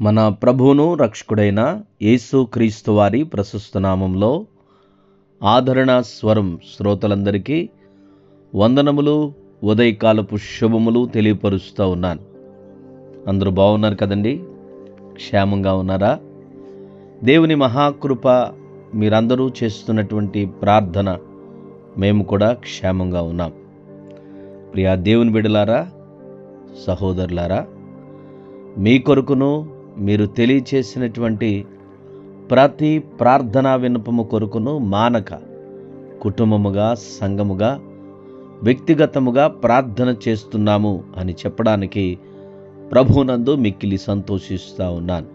మన ప్రభువును రక్షకుడైన యేసుక్రీస్తు వారి ప్రశస్త నామంలో ఆదరణ స్వరం శ్రోతలందరికీ వందనములు, ఉదయకాలపు శుభములు తెలియపరుస్తూ ఉన్నాను. అందరూ బాగున్నారు కదండి? క్షేమంగా ఉన్నారా? దేవుని మహాకృప మీరందరూ చేస్తున్నటువంటి ప్రార్థన మేము కూడా క్షేమంగా ఉన్నాం. ప్రియా దేవుని బిడ్డలారా, సహోదరులారా, మీ కొరకును మీరు తెలియచేసినటువంటి ప్రతి ప్రార్థనా విన్నపము కొరకును మానక కుటుంబముగా, సంఘముగా, వ్యక్తిగతముగా ప్రార్థన చేస్తున్నాము అని చెప్పడానికి ప్రభువునందు మిక్కిలి సంతోషిస్తూ ఉన్నాను.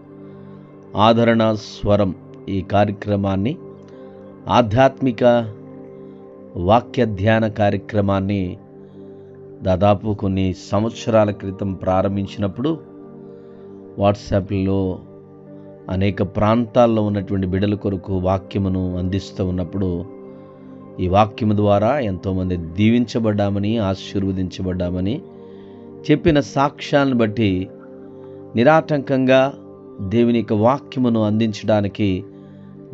ఆదరణ స్వరం ఈ కార్యక్రమాన్ని, ఆధ్యాత్మిక వాక్య ధ్యాన కార్యక్రమాన్ని దాదాపు కొన్ని సంవత్సరాల క్రితం ప్రారంభించినప్పుడు వాట్సాప్లో అనేక ప్రాంతాల్లో ఉన్నటువంటి బిడ్డల కొరకు వాక్యమును అందిస్తూ ఉన్నప్పుడు ఈ వాక్యము ద్వారా ఎంతోమంది దీవించబడ్డామని, ఆశీర్వదించబడ్డామని చెప్పిన సాక్ష్యాలను బట్టి నిరాటంకంగా దేవుని యొక్క వాక్యమును అందించడానికి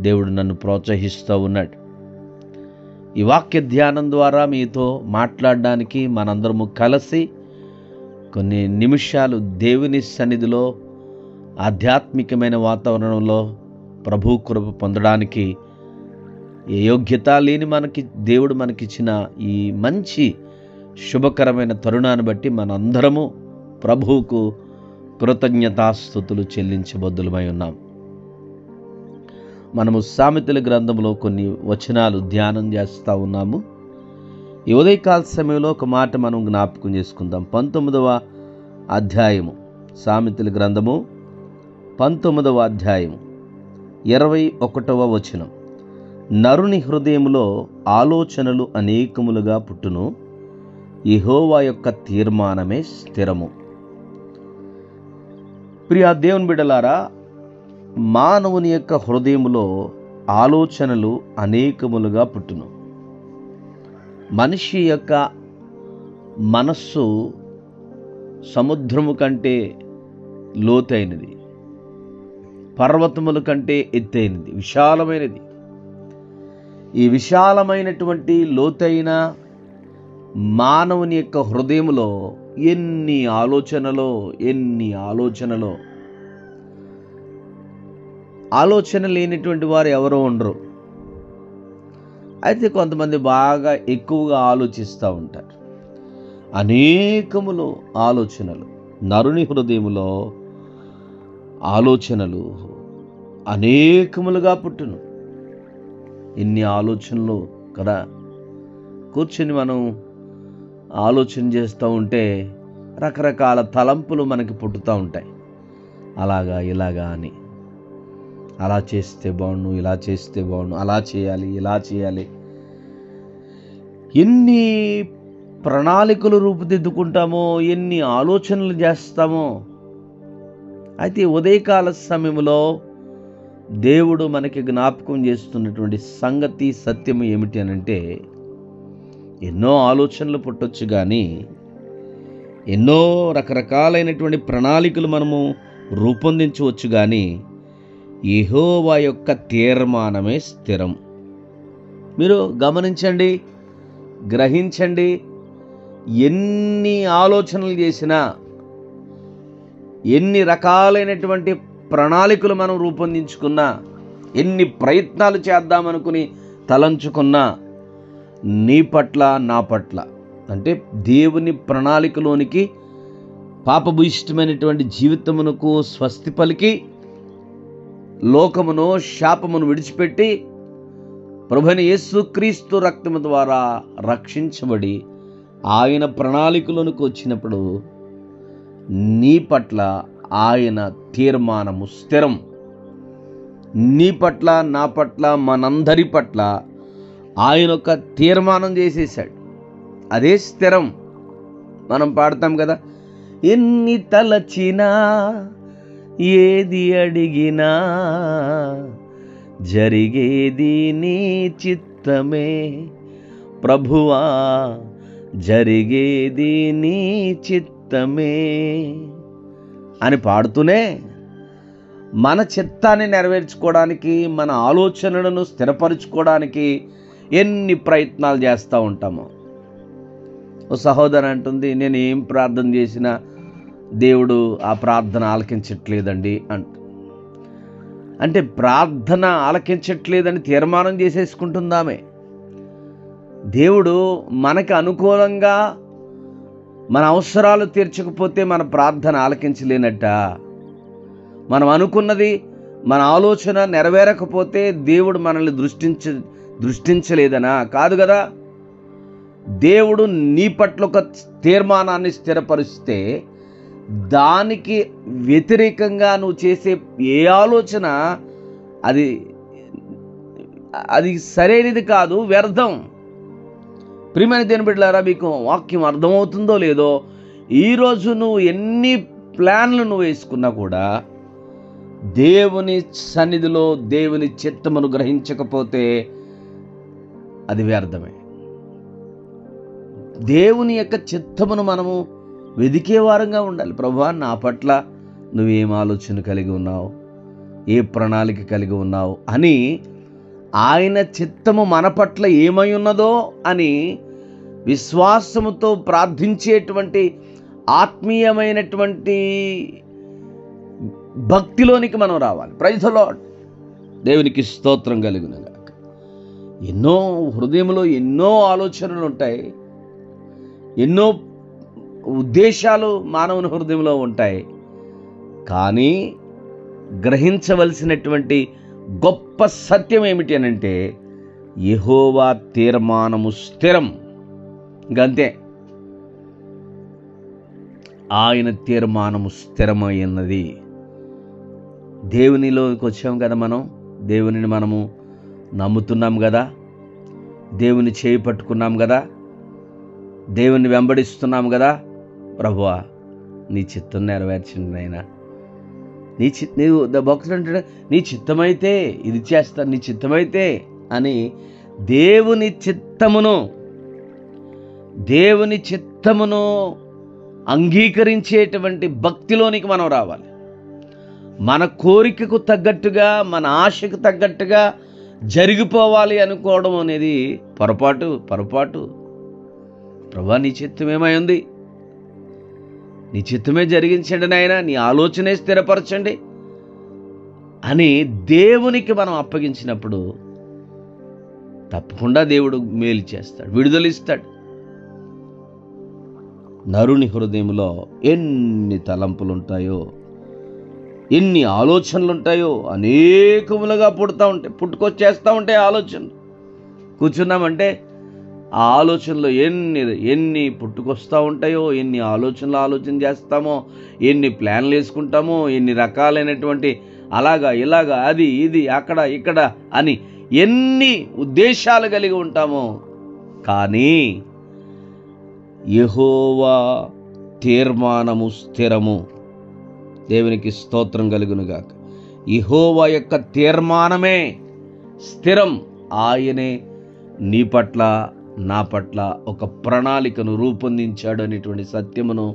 దేవుడు నన్ను ప్రోత్సహిస్తూ ఉన్నాడు. ఈ వాక్య ధ్యానం ద్వారా మీతో మాట్లాడడానికి మనందరము కలిసి కొన్ని నిమిషాలు దేవుని సన్నిధిలో ఆధ్యాత్మికమైన వాతావరణంలో ప్రభు కృప పొందడానికి ఏ యోగ్యత లేని దేవుడు మనకిచ్చిన ఈ మంచి శుభకరమైన తరుణాన్ని బట్టి మనందరము ప్రభువుకు కృతజ్ఞతాస్తుతులు చెల్లించబద్దులమై ఉన్నాం. మనము సామెతల గ్రంథంలో కొన్ని వచనాలు ధ్యానం చేస్తూ ఉన్నాము. ఈ ఉదయకాల సమయంలో ఒక మాట మనం జ్ఞాపకం చేసుకుందాం. 19వ అధ్యాయము, సామెతల గ్రంథము 19వ అధ్యాయము 21వ వచనం. నరుని హృదయములో ఆలోచనలు అనేకములుగా పుట్టును, యెహోవా యొక్క తీర్మానమే స్థిరము. ప్రియా దేవుని బిడ్డలారా, మానవుని యొక్క హృదయములో ఆలోచనలు అనేకములుగా పుట్టును. మనిషి యొక్క మనస్సు సముద్రము కంటే లోతైనది, పర్వతముల కంటే ఎత్తైనది, విశాలమైనది. ఈ విశాలమైనటువంటి లోతైన మానవుని యొక్క హృదయములో ఎన్ని ఆలోచనలో ఆలోచన లేనటువంటి వారు ఎవరో ఉండరు. అయితే కొంతమంది బాగా ఎక్కువగా ఆలోచిస్తూ ఉంటారు. అనేకములు ఆలోచనలు, నరుని హృదయములో ఆలోచనలు అనేకములుగా పుట్టును. ఎన్ని ఆలోచనలు కదా! కూర్చొని మనం ఆలోచన చేస్తూ ఉంటే రకరకాల తలంపులు మనకి పుట్టుతూ ఉంటాయి. అలాగా ఇలాగా అని, అలా చేస్తే బాగుండు, ఇలా చేస్తే బాగుండు, అలా చేయాలి, ఇలా చేయాలి. ఎన్ని ప్రణాళికలు రూపుదిద్దుకుంటామో, ఎన్ని ఆలోచనలు చేస్తామో. అయితే ఉదయకాల సమయంలో దేవుడు మనకి జ్ఞాపకం చేస్తున్నటువంటి సంగతి, సత్యము ఏమిటి అనంటే, ఎన్నో ఆలోచనలు పుట్టొచ్చు కానీ, ఎన్నో రకరకాలైనటువంటి ప్రణాళికలు మనము రూపొందించవచ్చు కానీ, యెహోవా యొక్క తీర్మానమే స్థిరం. మీరు గమనించండి, గ్రహించండి. ఎన్ని ఆలోచనలు చేసినా, ఎన్ని రకాలైనటువంటి ప్రణాళికలు మనం రూపొందించుకున్నా, ఎన్ని ప్రయత్నాలు చేద్దామనుకుని తలంచుకున్నా, నీ పట్ల, నా పట్ల, అంటే దేవుని ప్రణాళికలోనికి పాపభూయిష్టమైనటువంటి జీవితమునకు స్వస్తి పలికి లోకమును, శాపమును విడిచిపెట్టి ప్రభువైన యేసుక్రీస్తు రక్తము ద్వారా రక్షించబడి ఆయన ప్రణాళికలోనికి వచ్చినప్పుడు నీ పట్ల ఆయన తీర్మానము స్థిరం. నీ పట్ల, నా పట్ల, మనందరి పట్ల ఆయన ఒక తీర్మానం చేసేసాడు. అదే స్థిరం. మనం పాడతాం కదా, ఎన్ని తలచినా, ఏది అడిగినా, జరిగేది నీ చిత్తమే ప్రభువా, జరిగేది నీ చిత్తమే అని పాడుతూనే మన చిత్తాన్ని నెరవేర్చుకోవడానికి, మన ఆలోచనలను స్థిరపరచుకోవడానికి ఎన్ని ప్రయత్నాలు చేస్తూ ఉంటామో. ఓ సహోదరు అంటుంది, నేను ఏం ప్రార్థన చేసినా దేవుడు ఆ ప్రార్థన ఆలకించట్లేదండి అంటే ప్రార్థన ఆలకించట్లేదని తీర్మానం చేసేసుకుంటుందామే. దేవుడు మనకు అనుకూలంగా మన అవసరాలు తీర్చకపోతే మన ప్రార్థన ఆలకించలేనట్ట. మనం అనుకున్నది, మన ఆలోచన నెరవేరకపోతే దేవుడు మనల్ని దృష్టించలేదనా? కాదు కదా. దేవుడు నీ పట్ల ఒక తీర్మానాన్ని స్థిరపరిస్తే దానికి వ్యతిరేకంగా నువ్వు చేసే ఏ ఆలోచన అది సరైనది కాదు, వ్యర్థం. ప్రియమైన దేవుని బిడ్డలారా, మీకు వాక్యం అర్థమవుతుందో లేదో, ఈరోజు నువ్వు ఎన్ని ప్లాన్లు నువ్వు వేసుకున్నా కూడా దేవుని సన్నిధిలో దేవుని చిత్తమును గ్రహించకపోతే అది వ్యర్థమే. దేవుని యొక్క చిత్తమును మనము వెదికే వారంగా ఉండాలి. ప్రభువా, నా పట్ల నువ్వేం ఆలోచన కలిగి ఉన్నావు, ఏ ప్రణాళిక కలిగి ఉన్నావు అని ఆయన చిత్తము మన పట్ల ఏమై ఉన్నదో అని విశ్వాసముతో ప్రార్థించేటువంటి ఆత్మీయమైనటువంటి భక్తిలోనికి మనం రావాలి. Praise the Lord. దేవునికి స్తోత్రం కలుగునుగాక. ఎన్నో హృదయంలో ఎన్నో ఆలోచనలు ఉంటాయి, ఎన్నో ఉద్దేశాలు మానవుని హృదయంలో ఉంటాయి. కానీ గ్రహించవలసినటువంటి గొప్ప సత్యం ఏమిటి అనంటే, యెహోవా తీర్మానము స్థిరం. ఇంకంతే, ఆయన తీర్మానము స్థిరమైనది. దేవునిలోకి వచ్చాం కదా, మనం దేవునిని మనము నమ్ముతున్నాం కదా, దేవుని చేయి పట్టుకున్నాం కదా, దేవుని వెంబడిస్తున్నాం కదా. ప్రభువా, నీ చిత్తం నెరవేర్చండి నాయనా. నీవు భక్తుడు అంటాడు, నీ చిత్తమైతే ఇది చేస్తాను, నీ చిత్తమైతే అని దేవుని చిత్తమును అంగీకరించేటువంటి భక్తిలోనికి మనం రావాలి. మన కోరికకు తగ్గట్టుగా, మన ఆశకు తగ్గట్టుగా జరిగిపోవాలి అనుకోవడం అనేది పొరపాటు. ప్రభువా, నీ చిత్తం ఏమై ఉంది, నీ చిత్తమే జరిగించండి నాయనా, నీ ఆలోచనే స్థిరపరచండి అని దేవునికి మనం అప్పగించినప్పుడు తప్పకుండా దేవుడు మేలు చేస్తాడు, విడుదలిస్తాడు. నరుని హృదయంలో ఎన్ని తలంపులు ఉంటాయో, ఎన్ని ఆలోచనలు ఉంటాయో, అనేకములుగా పుట్టుకొచ్చేస్తూ ఉంటాయి ఆలోచనలు. కూర్చున్నామంటే ఆ ఆలోచనలు ఎన్ని పుట్టుకొస్తూ ఉంటాయో, ఎన్ని ఆలోచన చేస్తామో, ఎన్ని ప్లాన్లు వేసుకుంటామో, ఎన్ని రకాలైనటువంటి అలాగా ఇలాగా అది ఇది అక్కడ ఇక్కడ అని ఎన్ని ఉద్దేశాలు కలిగి ఉంటామో. కానీ యెహోవా తీర్మానము స్థిరము. దేవునికి స్తోత్రం కలుగునుగాక. యెహోవా యొక్క తీర్మానమే స్థిరం. ఆయనే నీ పట్ల నా పట్ల ఒక ప్రణాళికను రూపొందించాడు అనేటువంటి సత్యమును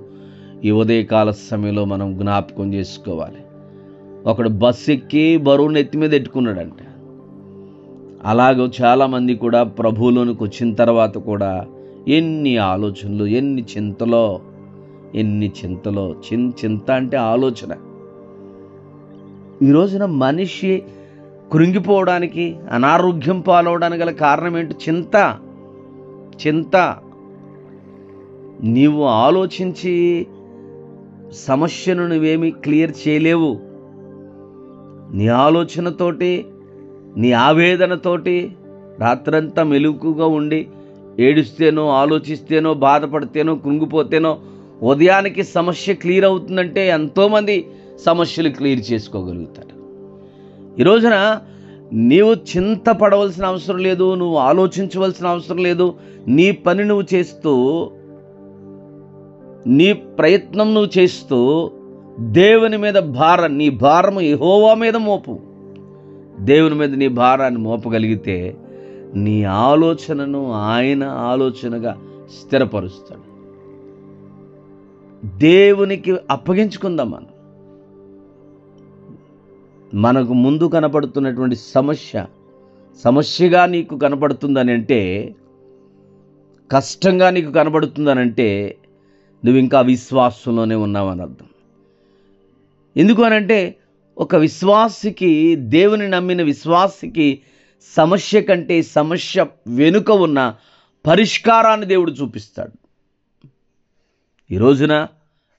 ఈ ఉదయకాల సమయంలో మనం జ్ఞాపకం చేసుకోవాలి. ఒకడు బస్సు ఎక్కి బరువును ఎత్తి మీద ఎట్టుకున్నాడంట. అలాగో చాలామంది కూడా ప్రభువులోనికి వచ్చిన తర్వాత కూడా ఎన్ని ఆలోచనలు, ఎన్ని చింతలో. చింత అంటే ఆలోచన. ఈ రోజున మనిషి కృంగిపోవడానికి, అనారోగ్యం పాలవడానికి గల కారణం ఏంటి? చింత. నీవు ఆలోచించి సమస్యను నువ్వేమీ క్లియర్ చేయలేవు. నీ ఆలోచనతోటి, నీ ఆవేదనతోటి రాత్రంతా మెలకుగా ఉండి ఏడుస్తేనో, ఆలోచిస్తేనో, బాధపడితేనో, కృంగిపోతేనో ఉదయానికి సమస్య క్లియర్ అవుతుందంటే ఎంతోమంది సమస్యలు క్లియర్ చేసుకోగలుగుతారు. ఈ రోజున నీవు చింతపడవలసిన అవసరం లేదు, నువ్వు ఆలోచించవలసిన అవసరం లేదు. నీ పని నువ్వు చేస్తూ, నీ ప్రయత్నం నువ్వు చేస్తూ దేవుని మీద నీ భారము యెహోవా మీద మోపు. దేవుని మీద నీ భారాన్ని మోపగలిగితే నీ ఆలోచనను ఆయన ఆలోచనగా స్థిరపరుస్తాడు. దేవునికి అప్పగించుకుందాం మనం. మనకు ముందు కనపడుతున్నటువంటి సమస్యగా నీకు కనపడుతుందని అంటే, కష్టంగా నీకు కనబడుతుందని అంటే, నువ్వు ఇంకా విశ్వాసంలోనే ఉన్నావని అర్థం. ఎందుకు అనంటే, ఒక విశ్వాసికి, దేవుని నమ్మిన విశ్వాసికి సమస్య కంటే సమస్య వెనుక ఉన్న పరిష్కారాన్ని దేవుడు చూపిస్తాడు. ఈ రోజున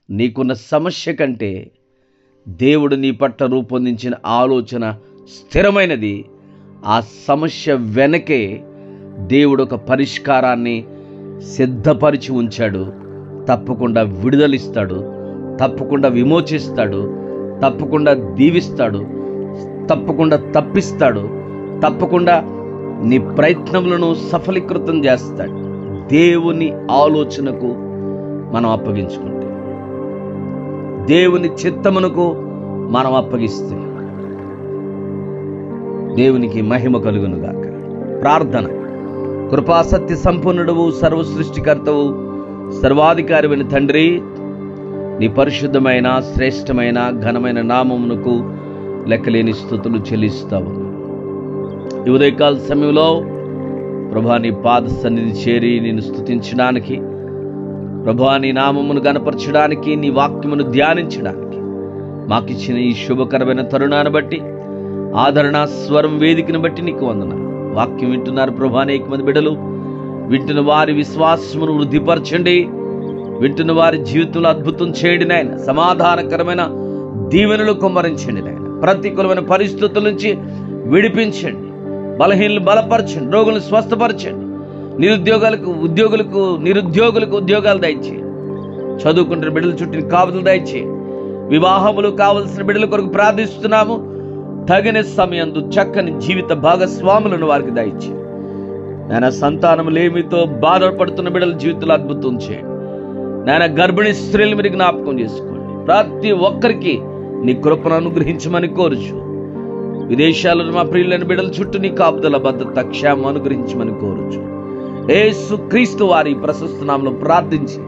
నీకున్న సమస్య కంటే దేవుడు నీ పట్ల రూపొందించిన ఆలోచన స్థిరమైనది. ఆ సమస్య వెనకే దేవుడు ఒక పరిష్కారాన్ని సిద్ధపరిచి ఉంచాడు. తప్పకుండా విడుదలిస్తాడు, తప్పకుండా విమోచిస్తాడు, తప్పకుండా దీవిస్తాడు, తప్పకుండా తప్పిస్తాడు, తప్పకుండా నీ ప్రయత్నములను సఫలీకృతం చేస్తాడు. దేవుని ఆలోచనకు మనం అప్పగించుకుంటే, దేవుని చిత్తమునకు మనం అప్పగిస్తే దేవునికి మహిమ కలుగునుగాక. ప్రార్థన. కృపా సత్య సంపూర్ణుడవు, సర్వ సృష్టికర్తవు, సర్వాధికారివైన తండ్రి, నీ పరిశుద్ధమైన, శ్రేష్టమైన, ఘనమైన నామమునకు లెక్కలేని స్తుతులు చెల్లిస్తావు. ఈ ఉదయకాల సమయంలో ప్రభా, నీ పాద సన్నిధి చేరి నేను స్తుతించడానికి, ప్రభా నీ నామమును గణపరచడానికి, నీ వాక్యమును ధ్యానించడానికి మాకిచ్చిన ఈ శుభకరమైన తరుణాన్ని బట్టి, ఆదరణ స్వరం వేదికను బట్టి నీకు వందనాలు. వాక్యం వింటున్నారు ప్రభా అనేక మంది బిడ్డలు. వింటున్న వారి విశ్వాసమును వృద్ధిపరచండి. వింటున్న వారి జీవితంలో అద్భుతం చేయండి నాయన. సమాధానకరమైన దీవెనలు కుమ్మరించండి నాయన. ప్రతికూలమైన పరిస్థితుల నుంచి విడిపించండి. బలహీనలు బలపరచండి. రోగులను స్వస్థపరచండి. నిరుద్యోగులకు ఉద్యోగాలు దయచేయండి. చదువుకుంటున్న బిడ్డల చుట్టూ కాపుదలు దయచేయండి. వివాహములు కావలసిన బిడ్డల కొరకు ప్రార్థిస్తున్నాము. తగిన సమయంలో చక్కని జీవిత భాగస్వాములను వారికి దయచేయండి. నాయన, సంతానం లేమితో బాధపడుతున్న బిడ్డల జీవితంలో అద్భుతం చేయండి. నాయన, గర్భిణీ స్త్రీలు మీరు జ్ఞాపకం చేసుకోండి. ప్రతి ఒక్కరికి నీ కృపను అనుగ్రహించమని కోరుచు. విదేశాలలో మా ప్రియులైన బిడ్డల చుట్టూ నీ కాపుదల భద్రత క్షేమం అనుగ్రహించమని కోరుచు. యేసు క్రీస్తు వారి ప్రశస్త నామములో ప్రార్థించి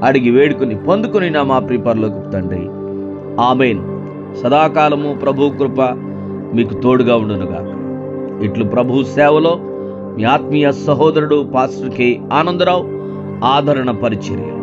అడిగి వేడుకొని పొందుకొని నా మా ప్రియ పరలోకపు తండ్రి, ఆమేన్. సదాకాలము ప్రభు కృప మీకు తోడుగా ఉండునుగాక. ఇట్లు ప్రభు సేవలో మీ ఆత్మీయ సహోదరుడు పాస్టర్ కె ఆనందరావు, ఆదరణ పరిచర్య.